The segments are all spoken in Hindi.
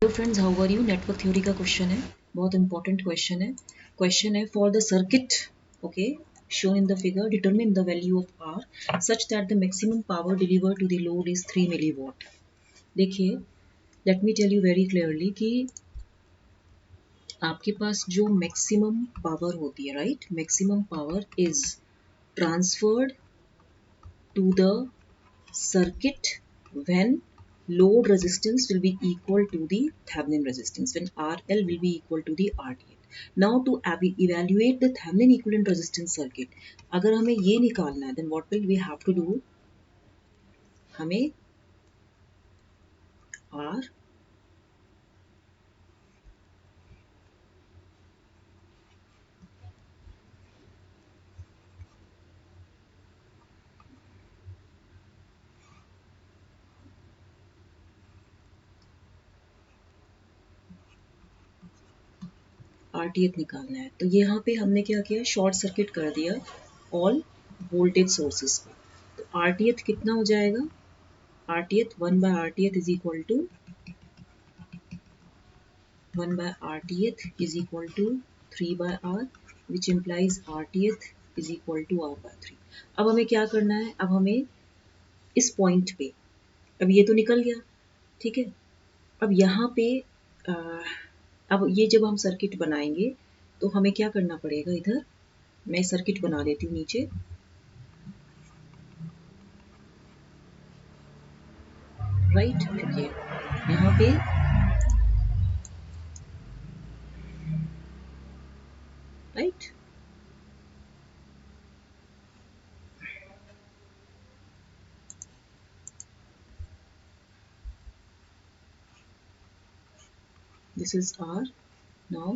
Hello friends, how are you. Network theory का क्वेश्चन है, बहुत इंपॉर्टेंट क्वेश्चन है for the circuit, okay, shown in the figure, determine the value of R such that the maximum power delivered to the load is 3 milliwatt। देखिए, let me tell you very clearly कि आपके पास जो मैक्सिमम पावर होती है, right, maximum power is transferred to the circuit when load resistance will be equal to the Thevenin resistance, when RL will be equal to the RTH। Now to evaluate the Thevenin equivalent resistance circuit, अगर हमें ये निकालना है, then what will we have to do? हमें R RTH निकालना है। तो यहाँ पे हमने क्या किया, शॉर्ट सर्किट कर दिया ऑल वोल्टेज सोर्सेस को। तो RTH कितना हो जाएगा, RTH 1 by RTH is equal to 1 by RTH is equal to 3 by R, which implies RTH is equal to R by 3। अब हमें क्या करना है, अब हमें इस पॉइंट पे, अब ये तो निकल गया, ठीक है। अब यहाँ पे अब ये जब हम सर्किट बनाएंगे तो हमें क्या करना पड़ेगा, इधर मैं सर्किट बना देती हूँ नीचे, राइट। देखिए यहाँ पे right, this is R, now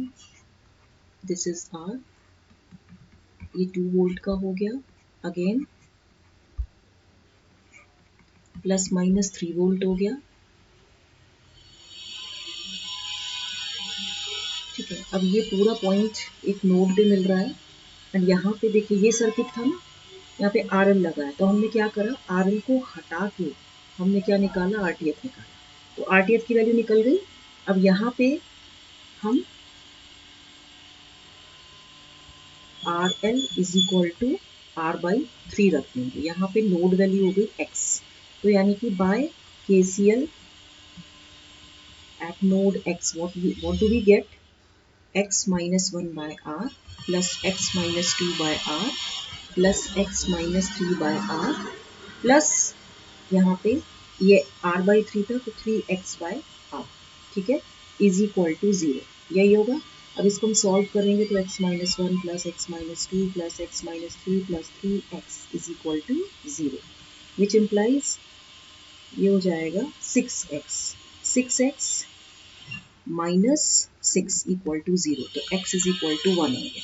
this is R, ये 2 वोल्ट का हो गया, अगेन प्लस माइनस 3 वोल्ट हो गया, ठीक है। अब ये पूरा पॉइंट एक नोड पे मिल रहा है, एंड यहाँ पे देखिए ये सर्किट था ना, यहाँ पे RL लगा है, तो हमने क्या करा, RL को हटा के हमने क्या निकाला, RTH निकाला। तो RTH की वैल्यू निकल गई। अब यहाँ पे हम RL is equal to R by 3 रख देंगे। यहाँ पे लोड वैल्यू हो गई X, तो यानी कि bye KCL at node X, what do we get? X minus 1 by R plus X minus 2 by R plus X minus 3 by R plus यहाँ पे ये R बाई 3 था तो 3X बाई R, ठीक है, इज इक्वल टू 0, यही होगा। अब इसको हम सॉल्व करेंगे तो x minus 1 plus x minus 2 plus x minus 3 plus 3x is equal to 0, which implies ये हो जाएगा 6x, 6x minus 6 equal to 0, तो x इज इक्वल टू 1 हो गया।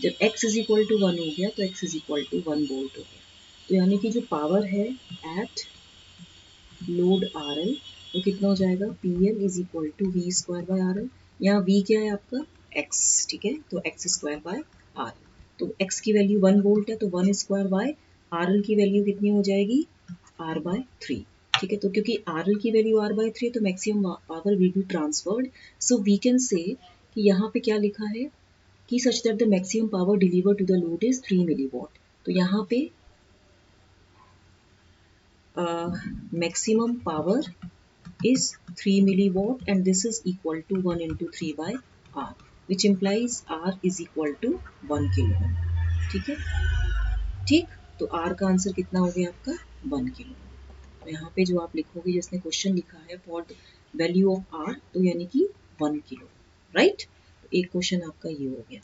जब x इज इक्वल टू 1 हो गया तो x is equal to 1 volt हो गया। तो यानी कि जो पावर है एट लोड RL वो कितना हो जाएगा, PL is equal to V square by RL। यहाँ v क्या है आपका, x, ठीक है, तो x स्क्वायर बाय RL। तो x की वैल्यू 1 वोल्ट है, तो 1 स्क्वायर बाय RL की वैल्यू कितनी हो जाएगी, R बाय 3, ठीक है। तो क्योंकि RL की वैल्यू R बाय 3 है तो maximum power will be transferred. So we can say कि यहाँ पे क्या लिखा है कि such that the maximum power delivered to the load is 3 milliwatt. तो यहाँ पे maximum power is 3 milliwatt and this is equal to 1 into 3 by R, which implies R is equal to 1 kilo ohm, ठीक है, ठीक। तो R का आंसर कितना हो गया आपका, 1 किलो। तो यहाँ पे जो आप लिखोगे, जिसने क्वेश्चन लिखा है फॉर वैल्यू ऑफ R, तो यानी कि 1 किलो, राइट। तो एक क्वेश्चन आपका ये हो गया।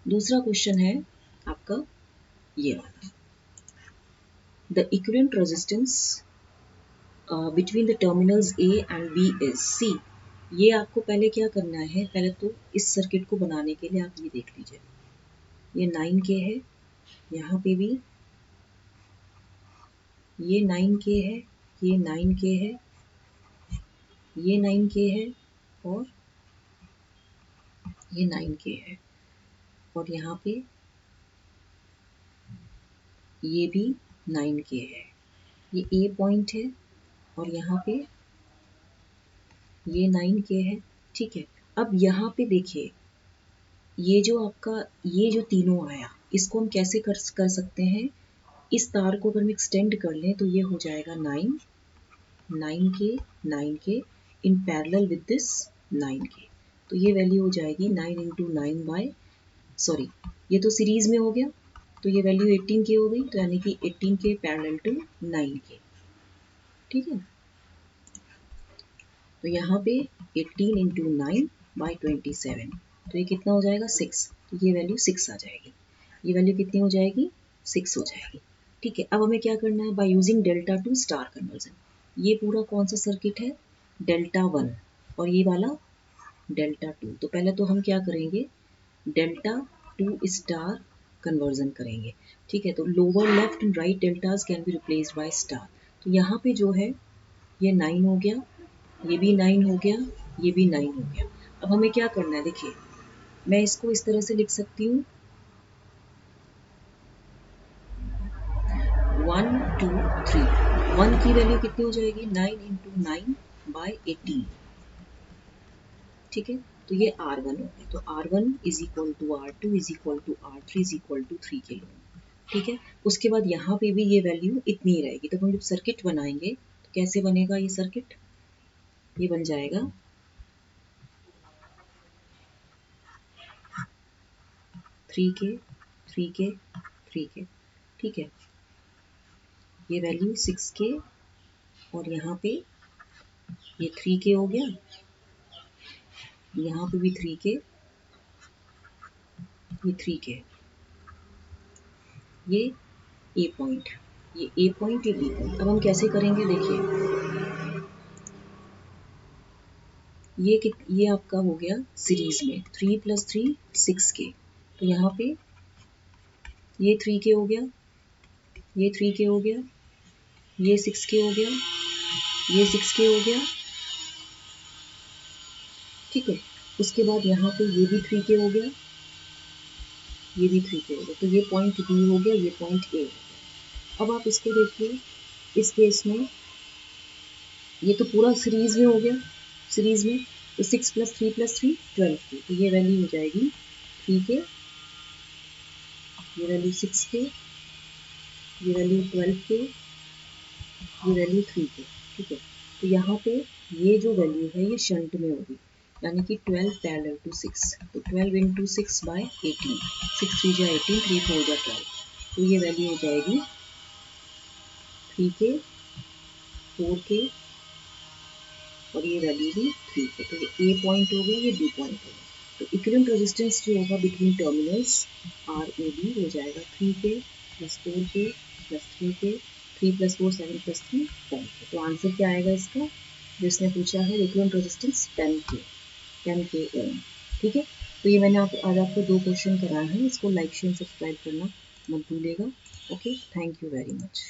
दूसरा क्वेश्चन है आपका ये वाला, the equivalent resistance between the terminals A and B is C। ये आपको पहले क्या करना है, पहले तो इस सर्किट को बनाने के लिए आप ये देख लीजिए, ये 9K है, यहाँ पे भी ये 9K है, ये 9K है, ये 9K है, और ये 9K है, और यहाँ पे ये भी 9K है। ये A पॉइंट है और यहाँ पे ये 9K है, ठीक है। अब यहाँ पे देखिए, ये जो आपका ये जो तीनों आया, इसको हम कैसे कर सकते हैं, इस तार को अगर हम एक्सटेंड कर लें तो ये हो जाएगा 9K in parallel with this 9K। तो ये वैल्यू हो जाएगी 9 इंटू 9 बाय, सॉरी ये तो सीरीज में हो गया, तो ये वैल्यू 18K हो गई, तो यानी कि 18K पैरेलल टू 9K, ठीक है। तो यहाँ पे 18 इंटू 9 बाई 27, तो ये कितना हो जाएगा 6, तो ये वैल्यू 6 आ जाएगी। ये वैल्यू कितनी हो जाएगी 6 हो जाएगी, ठीक है। अब हमें क्या करना है, by using delta two star conversion. ये पूरा कौन सा सर्किट है, डेल्टा 1 और ये वाला डेल्टा 2। तो पहले तो हम क्या करेंगे, डेल्टा टू स्टार कन्वर्जन करेंगे, ठीक है। तो lower left and right deltas can be replaced by star. तो यहाँ पे जो है ये 9 हो गया, ये भी 9 हो गया, ये भी 9 हो गया। अब हमें क्या करना है, देखिए मैं इसको इस तरह से लिख सकती हूँ 1 2 3। 1 की वैल्यू कितनी हो जाएगी 9 इंटू 9 बाय 18, ठीक है। तो ये R1 हो गया, तो R1 is equal to R2 is equal to R3 is equal to 3 के लिए, ठीक है। उसके बाद यहाँ पे भी ये वैल्यू इतनी ही रहेगी। तो हम जब सर्किट बनाएंगे तो कैसे बनेगा ये सर्किट, ये बन जाएगा 3K 3K 3K, ठीक है। ये वैल्यू 6K और यहाँ पे ये 3K हो गया, यहाँ पे भी 3K, ये 3K, ये A पॉइंट, ये A पॉइंट, ये B पॉइंट। अब हम कैसे करेंगे, देखिए ये आपका हो गया सीरीज में 3 + 3 6K। तो यहाँ पे ये 3K हो गया, ये 3K हो गया, ये 6K हो गया, ये 6K हो गया, ठीक है। उसके बाद यहाँ पे ये भी 3K हो गया, ये भी 3K हो गया। तो ये पॉइंट B हो गया, ये पॉइंट A हो गया। अब आप इसको देखिए, इस केस में ये तो पूरा सीरीज में हो गया, सीरीज में तो 6 + 3 + 3 12 की, तो ये वैल्यू हो जाएगी 3K, ये वैल्यू 6K, ये वैल्यू 12K, ये वैल्यू 3K, ठीक है। तो यहाँ पे ये जो वैल्यू है ये शंट में होगी, यानी कि 12 पैरेलल टू 6, तो 12 इंटू 6 बाय 18, 6 3 जा 18, 3 4 जा 12, तो ये वैल्यू हो जाएगी 3K 4K और ये वैल्यू भी 3K। तो ये A पॉइंट हो गया, ये B पॉइंट हो गया। तो इक्विवेलेंट रेजिस्टेंस जो होगा बिटवीन टर्मिनल्स RAB हो जाएगा 3K + 4K + 3K, 3 + 4 7 + 3 10K। तो आंसर क्या आएगा इसका, जिसने पूछा है इक्विवेलेंट रेजिस्टेंस 10K ओम, ठीक है। तो ये मैंने आज आपको 2 क्वेश्चन कराए हैं। इसको लाइक शेयर सब्सक्राइब करना मत भूलिएगा। Okay, thank you very much.